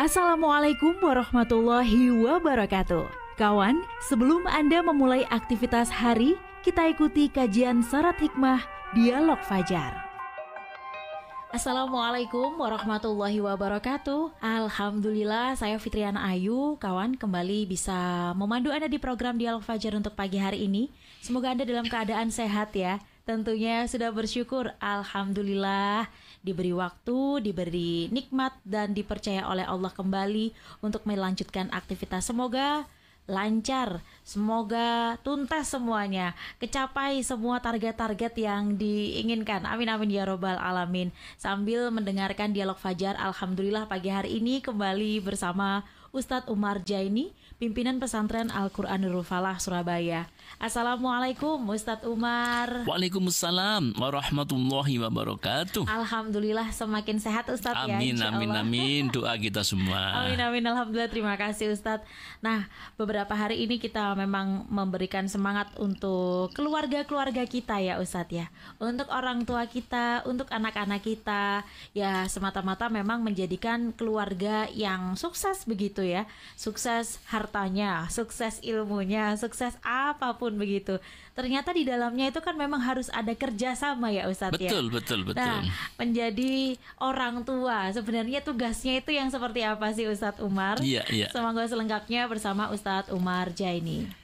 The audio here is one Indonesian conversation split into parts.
Assalamualaikum warahmatullahi wabarakatuh. Kawan, sebelum Anda memulai aktivitas hari, kita ikuti kajian Syarat Hikmah Dialog Fajar. Assalamualaikum warahmatullahi wabarakatuh. Alhamdulillah, saya Fitriana Ayu. Kawan, kembali bisa memandu Anda di program Dialog Fajar untuk pagi hari ini. Semoga Anda dalam keadaan sehat ya. Tentunya sudah bersyukur, alhamdulillah diberi waktu, diberi nikmat dan dipercaya oleh Allah kembali untuk melanjutkan aktivitas. Semoga lancar, semoga tuntas semuanya, kecapai semua target-target yang diinginkan. Amin amin ya robbal alamin. Sambil mendengarkan Dialog Fajar, alhamdulillah pagi hari ini kembali bersama Ustadz Umar Jaini, pimpinan pesantren Al-Quran Nurul Falah Surabaya. Assalamualaikum Ustadz Umar. Waalaikumsalam warahmatullahi wabarakatuh. Alhamdulillah semakin sehat Ustadz ya. Amin amin amin, doa kita semua. Amin amin, alhamdulillah, terima kasih Ustadz. Nah, beberapa hari ini kita memang memberikan semangat untuk keluarga-keluarga kita ya Ustadz ya, untuk orang tua kita, untuk anak-anak kita, ya semata-mata memang menjadikan keluarga yang sukses begitu ya, sukses hartanya, sukses ilmunya, sukses apapun begitu. Ternyata di dalamnya itu kan memang harus ada kerjasama ya Ustadz ya. Betul. Nah, menjadi orang tua sebenarnya tugasnya itu yang seperti apa sih Ustadz Umar? Iya. Semoga selengkapnya bersama Ustadz Umar Jaini.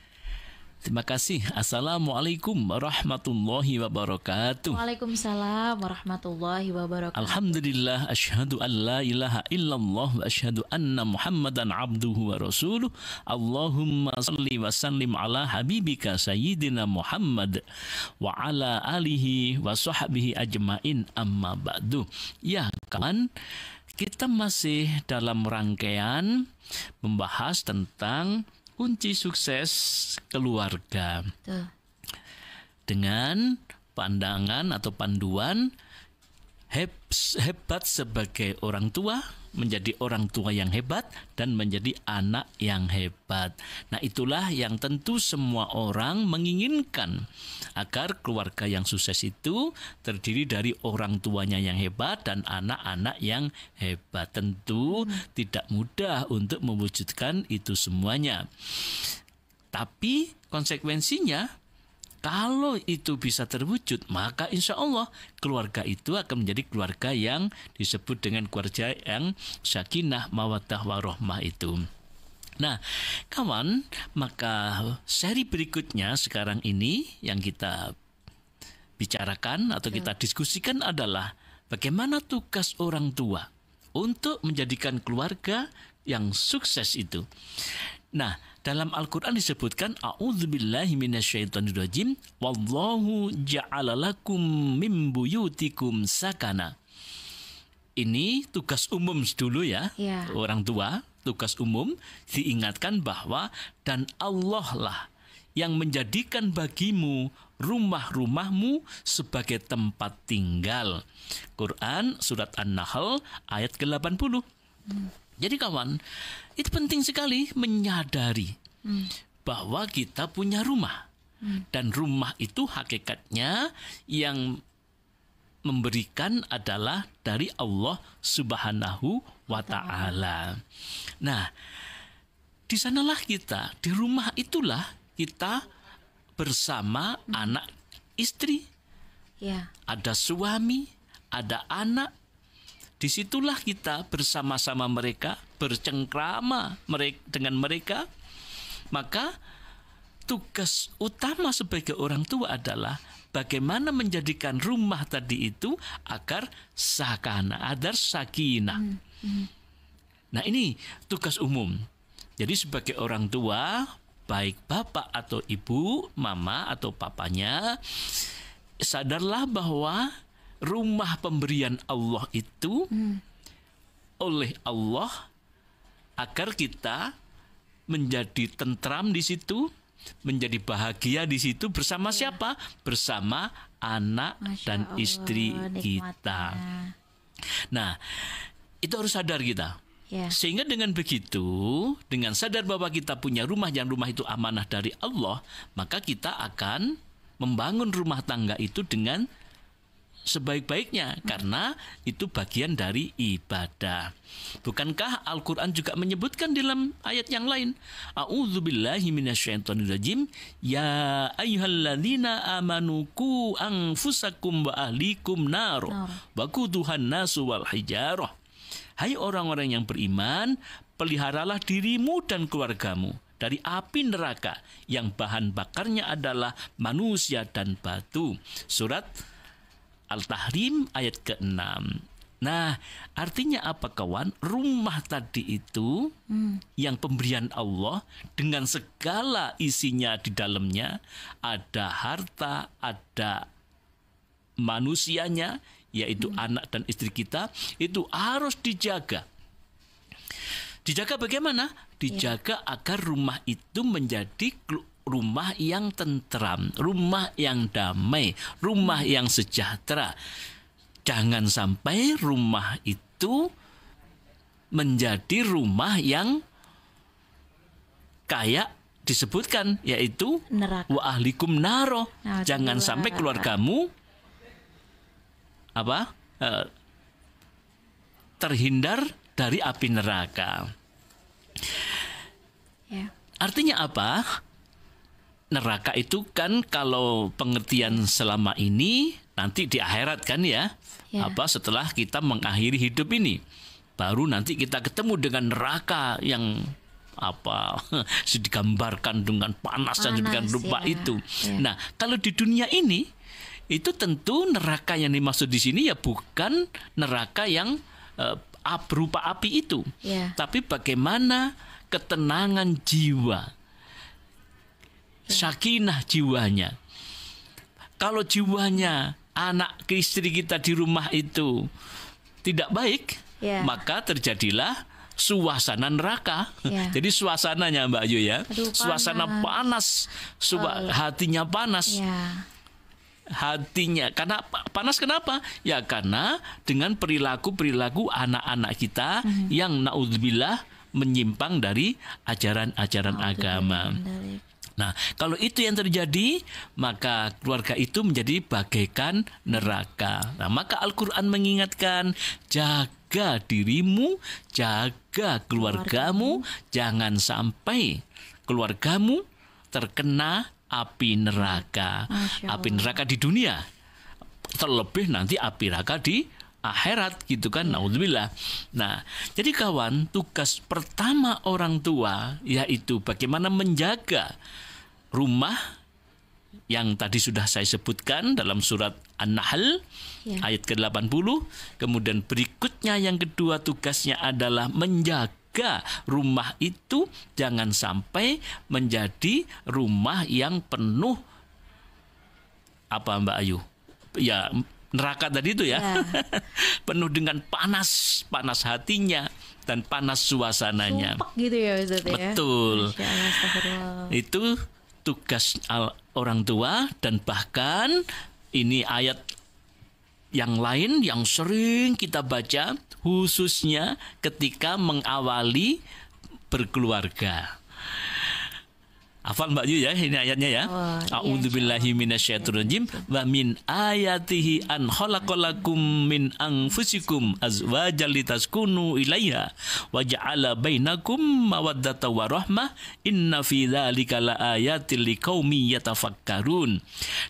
Terima kasih. Assalamualaikum warahmatullahi wabarakatuh. Waalaikumsalam warahmatullahi wabarakatuh. Alhamdulillah, asyhadu an la ilaha illallah wa asyhadu anna Muhammadan abduhu wa rasuluh. Allahumma salli wa sallim ala habibika sayyidina Muhammad wa ala alihi wa sahbihi ajmain, amma ba'du. Ya kawan, kita masih dalam rangkaian membahas tentang kunci sukses keluarga. Tuh. Dengan pandangan atau panduan hebat sebagai orang tua, menjadi orang tua yang hebat, dan menjadi anak yang hebat. Nah, itulah yang tentu semua orang menginginkan, agar keluarga yang sukses itu terdiri dari orang tuanya yang hebat dan anak-anak yang hebat. Tentu tidak mudah untuk mewujudkan itu semuanya. Tapi konsekuensinya, kalau itu bisa terwujud, maka insya Allah keluarga itu akan menjadi keluarga yang disebut dengan keluarga yang sakinah, mawaddah, warahmah itu. Nah, kawan, maka seri berikutnya sekarang ini yang kita bicarakan atau kita diskusikan adalah bagaimana tugas orang tua untuk menjadikan keluarga yang sukses itu. Nah, dalam Al-Quran disebutkan a'udzubillahi minasyaitonirrajim, wallahu ja'ala lakum min buyutikum sakana. Ini tugas umum dulu ya. Orang tua, tugas umum diingatkan bahwa dan Allah lah yang menjadikan bagimu rumah-rumahmu sebagai tempat tinggal. Quran surat An-Nahl ayat ke-80. Jadi kawan, itu penting sekali menyadari bahwa kita punya rumah. Dan rumah itu hakikatnya yang memberikan adalah dari Allah Subhanahu wa ta'ala. Nah, di sanalah kita, di rumah itulah kita bersama anak istri. Ada suami, ada anak. Disitulah kita bersama-sama mereka, bercengkrama dengan mereka. Maka tugas utama sebagai orang tua adalah bagaimana menjadikan rumah tadi itu agar sakinah. Nah, ini tugas umum. Jadi sebagai orang tua, baik bapak atau ibu, mama atau papanya, sadarlah bahwa rumah pemberian Allah itu oleh Allah agar kita menjadi tentram di situ, menjadi bahagia di situ bersama siapa? Bersama anak dan istri kita. Nah, itu harus sadar kita. Sehingga dengan begitu, dengan sadar bahwa kita punya rumah yang rumah itu amanah dari Allah, maka kita akan membangun rumah tangga itu dengan sebaik-baiknya karena itu bagian dari ibadah. Bukankah Al-Qur'an juga menyebutkan dalam ayat yang lain, a'udzubillahi minasyaitonirrajim, ya ayyuhalladzina amanu qu anfusakum wa ahlikum nar waquduhan nasu wal hijarah. Hai orang-orang yang beriman, peliharalah dirimu dan keluargamu dari api neraka yang bahan bakarnya adalah manusia dan batu. Surat Al-Tahrim ayat ke-6. Nah, artinya apa kawan? Rumah tadi itu yang pemberian Allah dengan segala isinya di dalamnya, ada harta, ada manusianya, yaitu anak dan istri kita, itu harus dijaga. Dijaga bagaimana? Dijaga agar rumah itu menjadi rumah yang tentram, rumah yang damai, rumah yang sejahtera. Jangan sampai rumah itu menjadi rumah yang kayak disebutkan, yaitu neraka. Wa ahlikum naro. Jangan sampai keluargamu terhindar dari api neraka. Ya. Artinya apa? Neraka itu kan kalau pengertian selama ini nanti di akhirat kan ya. Setelah kita mengakhiri hidup ini, baru nanti kita ketemu dengan neraka yang digambarkan dengan panas dan dengan rupa itu. Nah, kalau di dunia ini itu tentu neraka yang dimaksud di sini ya bukan neraka yang berupa api itu, tapi bagaimana ketenangan jiwa, sakinah jiwanya. Kalau jiwanya anak istri kita di rumah itu tidak baik, maka terjadilah suasana neraka. Jadi suasananya Mbak Ayu ya, suasana panas, hatinya panas. Hatinya karena panas, kenapa? Ya karena dengan perilaku anak-anak kita yang naudzubillah menyimpang dari ajaran-ajaran agama. Nah, kalau itu yang terjadi, maka keluarga itu menjadi bagaikan neraka. Nah, maka Al-Quran mengingatkan, jaga dirimu, jaga keluargamu, jangan sampai keluargamu terkena api neraka. Api neraka di dunia, terlebih nanti api neraka di akhirat gitu kan, naudzubillah. Nah, jadi kawan, tugas pertama orang tua yaitu bagaimana menjaga rumah yang tadi sudah saya sebutkan dalam surat An-Nahl ayat ke-80. Kemudian berikutnya yang kedua tugasnya adalah menjaga rumah itu jangan sampai menjadi rumah yang penuh Mbak Ayu? Ya, neraka tadi itu ya. Penuh dengan panas hatinya dan panas suasananya. Sumpek gitu ya Ustaz ya. Betul. Itu tugas orang tua, dan bahkan ini ayat yang lain yang sering kita baca khususnya ketika mengawali berkeluarga. Hafal Mbak Yu ya ini ayatnya ya. A'udzubillahi minasyaitonirrajim wa min ayatihi an khalaqalakum min anfusikum azwajan litaskunu ilaiha wa ja'ala bainakum mawaddatan wa rahmah inna fi dzalika laayatil liqaumin yatafakkarun.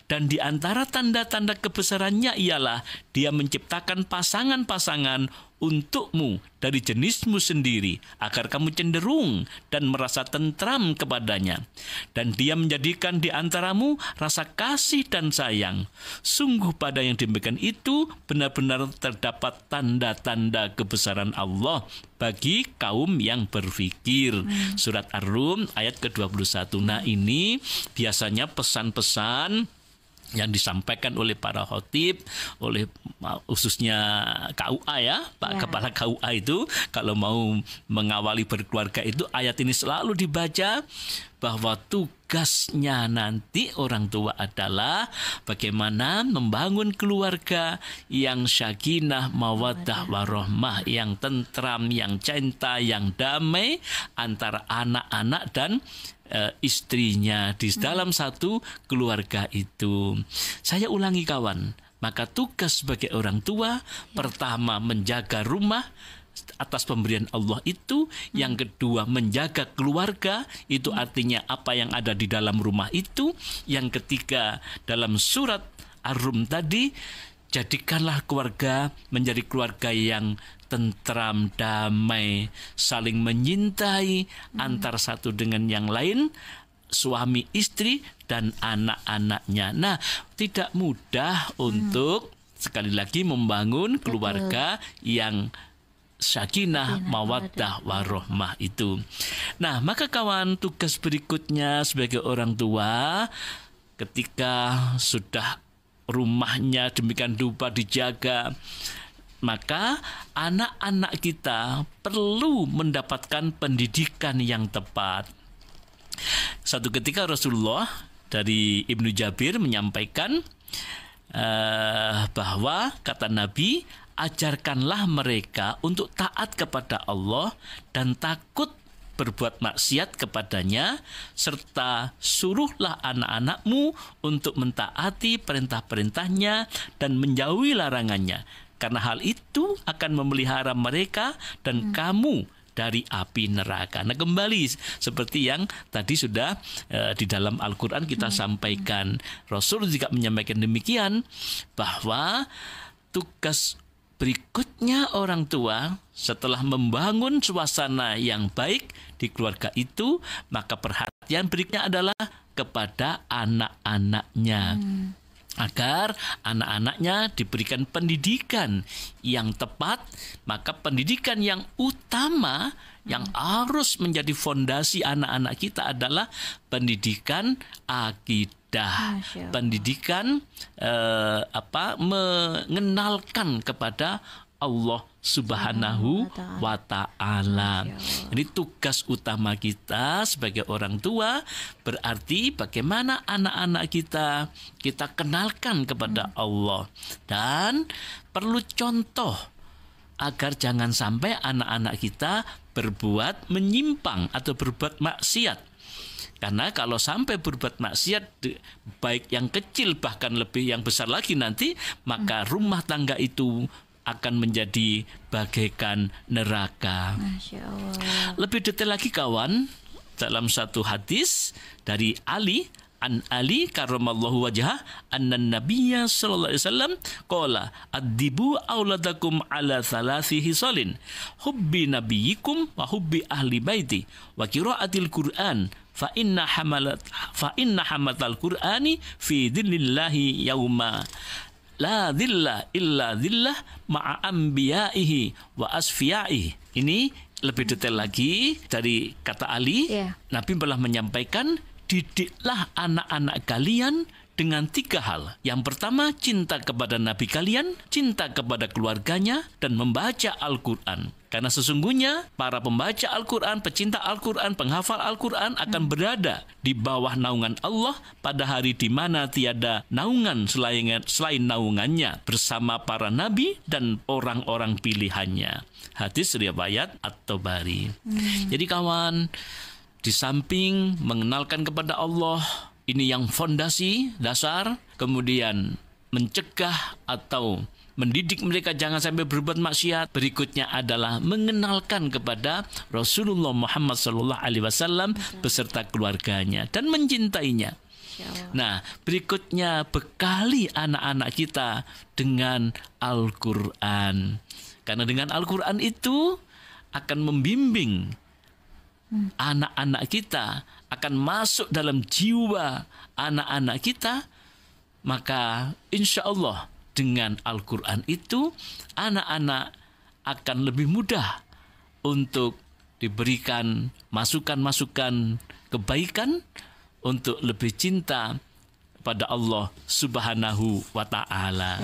Dan di antara tanda-tanda kebesarannya ialah Dia menciptakan pasangan-pasangan untukmu dari jenismu sendiri agar kamu cenderung dan merasa tentram kepadanya, dan Dia menjadikan di antaramu rasa kasih dan sayang. Sungguh pada yang demikian itu benar-benar terdapat tanda-tanda kebesaran Allah bagi kaum yang berfikir. Surat Ar-Rum ayat ke-21. Nah, ini biasanya pesan-pesan yang disampaikan oleh para khotib, oleh khususnya KUA ya, Pak Kepala KUA itu kalau mau mengawali berkeluarga itu ayat ini selalu dibaca, bahwa tugasnya nanti orang tua adalah bagaimana membangun keluarga yang sakinah, mawaddah, warahmah, yang tentram, yang cinta, yang damai antara anak-anak dan istrinya di dalam satu keluarga itu. Saya ulangi kawan, Maka tugas sebagai orang tua pertama menjaga rumah atas pemberian Allah itu, yang kedua menjaga keluarga, itu artinya apa yang ada di dalam rumah itu, yang ketiga dalam surat Ar-Rum tadi, jadikanlah keluarga menjadi keluarga yang tentram, damai, saling menyintai antar satu dengan yang lain, suami istri dan anak-anaknya. Nah, tidak mudah untuk sekali lagi membangun keluarga yang sakinah, mawaddah, warohmah itu. Nah, maka kawan, tugas berikutnya sebagai orang tua ketika sudah rumahnya demikian rupa dijaga, maka anak-anak kita perlu mendapatkan pendidikan yang tepat. Satu ketika Rasulullah dari Ibnu Jabir menyampaikan bahwa kata Nabi, ajarkanlah mereka untuk taat kepada Allah dan takut berbuat maksiat kepadanya, serta suruhlah anak-anakmu untuk mentaati perintah-perintahnya dan menjauhi larangannya, karena hal itu akan memelihara mereka dan kamu dari api neraka. Nah, kembali seperti yang tadi sudah di dalam Al-Quran kita sampaikan. Rasul juga menyampaikan demikian, bahwa tugas berikutnya orang tua setelah membangun suasana yang baik di keluarga itu, maka perhatian berikutnya adalah kepada anak-anaknya. Agar anak-anaknya diberikan pendidikan yang tepat, maka pendidikan yang utama yang harus menjadi fondasi anak-anak kita adalah pendidikan akidah, pendidikan mengenalkan kepada Allah Subhanahu wa ta'ala. Ini tugas utama kita sebagai orang tua, berarti bagaimana anak-anak kita kenalkan kepada Allah, dan perlu contoh agar jangan sampai anak-anak kita berbuat menyimpang atau berbuat maksiat. Karena kalau sampai berbuat maksiat, baik yang kecil bahkan lebih yang besar lagi nanti, maka rumah tangga itu akan menjadi bagaikan neraka. Masya Allah. Lebih detail lagi kawan, dalam satu hadis dari Ali, an Ali karramallahu wajhah, anna nabiyya sallallahu alaihi wasallam qala adibu auladakum ala thalathi hisalin, hubbi nabiyikum wa hubbi ahli baiti wa qiraatil Qur'an fa inna hamatal Qur'ani fi dhillillahi yauma la dhilla illa dhillah ma'a anbiya'ihi wa asfiyaihi. Ini lebih detail lagi dari kata Ali. Nabi telah menyampaikan, didiklah anak-anak kalian dengan 3 hal. Yang pertama, cinta kepada Nabi kalian, cinta kepada keluarganya, dan membaca Al-Quran. Karena sesungguhnya para pembaca Al-Quran, pecinta Al-Quran, penghafal Al-Quran akan berada di bawah naungan Allah pada hari di mana tiada naungan selain naungannya, bersama para nabi dan orang-orang pilihannya. Hadis riwayat At-Tabari. Jadi kawan, di samping mengenalkan kepada Allah, ini yang fondasi dasar, kemudian mencegah atau mendidik mereka jangan sampai berbuat maksiat. Berikutnya adalah mengenalkan kepada Rasulullah Muhammad SAW beserta keluarganya dan mencintainya. Nah, berikutnya bekali anak-anak kita dengan Al-Quran. Karena dengan Al-Quran itu akan membimbing anak-anak kita, akan masuk dalam jiwa anak-anak kita. Maka insya Allah dengan Al-Quran itu anak-anak akan lebih mudah untuk diberikan masukan-masukan kebaikan untuk lebih cinta pada Allah Subhanahu wa ta'ala.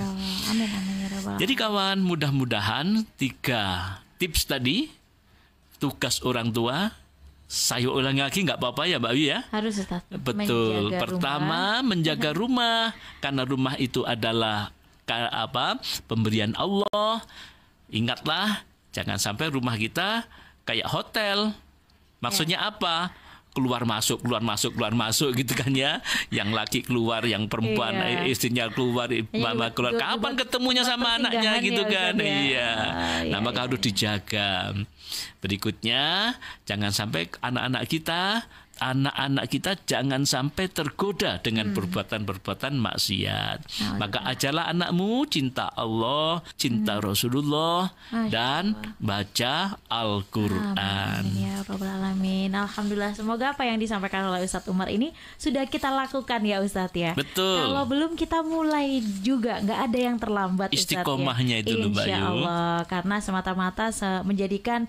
Amin, amin, ya Rabbal. Jadi kawan, mudah-mudahan 3 tips tadi, tugas orang tua, saya ulangi lagi nggak apa-apa ya Mbak Wi ya? Harus, Ustaz. Betul. Pertama, menjaga rumah, karena rumah itu adalah pemberian Allah. Ingatlah, jangan sampai rumah kita kayak hotel. Maksudnya apa? keluar masuk gitu kan ya. Yang laki keluar, yang perempuan istrinya keluar, mama keluar. Kapan ketemunya sama anaknya gitu kan? Iya. Nah, maka harus dijaga. Berikutnya, jangan sampai anak-anak kita jangan sampai tergoda dengan perbuatan-perbuatan maksiat. Maka ajarlah anakmu cinta Allah, cinta Rasulullah, dan baca Al-Quran. Ya Rabbal Alamin. Alhamdulillah, semoga apa yang disampaikan oleh Ustadz Umar ini sudah kita lakukan ya Ustadz ya. Betul. Kalau belum kita mulai juga, nggak ada yang terlambat Ustadz. Istiqomahnya itu loh, Mbak Yu. Insya Allah, karena semata-mata menjadikan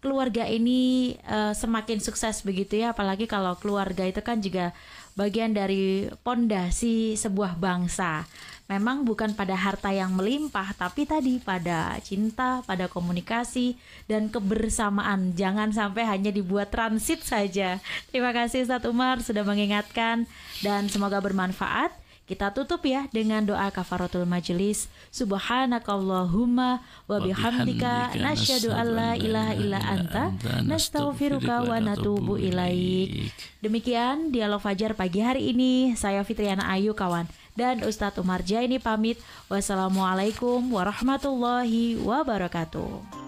keluarga ini semakin sukses begitu ya, apalagi kalau keluarga itu kan juga bagian dari pondasi sebuah bangsa. Memang bukan pada harta yang melimpah, tapi tadi pada cinta, pada komunikasi dan kebersamaan. Jangan sampai hanya dibuat transit saja. Terima kasih Ustadz Umar sudah mengingatkan dan semoga bermanfaat. Kita tutup ya dengan doa kafaratul majelis. Subhanakallahumma wa bihamdika nasyhadu an la ilaha illa anta nastaghfiruka wa natubu ilaik. Demikian Dialog Fajar pagi hari ini. Saya Fitriana Ayu kawan dan Ustadz Umar Jaini pamit. Wassalamualaikum warahmatullahi wabarakatuh.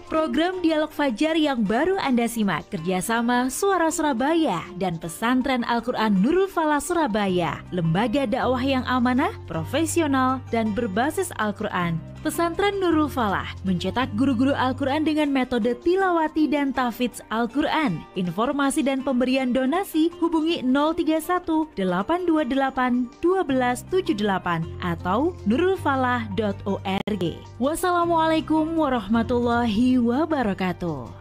Program Dialog Fajar yang baru Anda simak kerjasama Suara Surabaya dan Pesantren Al-Quran Nurul Falah Surabaya, lembaga dakwah yang amanah, profesional, dan berbasis Al-Quran. Pesantren Nurul Falah mencetak guru-guru Al-Quran dengan metode tilawati dan tahfidz Al-Quran. Informasi dan pemberian donasi hubungi 031 828 1278 atau nurulfalah.org. Wassalamualaikum warahmatullahi wabarakatuh.